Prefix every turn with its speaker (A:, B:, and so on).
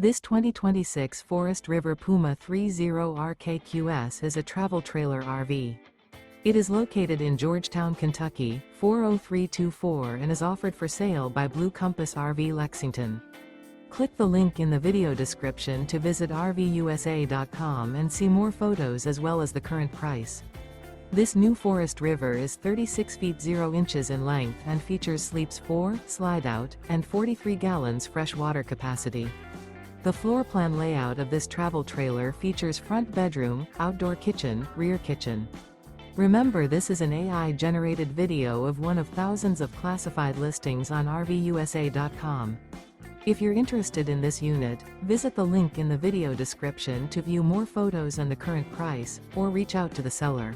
A: This 2026 Forest River Puma 30RKQS is a travel trailer RV. It is located in Georgetown, Kentucky, 40324 and is offered for sale by Blue Compass RV Lexington. Click the link in the video description to visit RVUSA.com and see more photos as well as the current price. This new Forest River is 36 feet 0 inches in length and features sleeps 4, Slideout, and 43 gallons fresh water capacity. The floor plan layout of this travel trailer features front bedroom, outdoor kitchen, rear kitchen. Remember, this is an AI-generated video of one of thousands of classified listings on RVUSA.com. If you're interested in this unit, visit the link in the video description to view more photos and the current price, or reach out to the seller.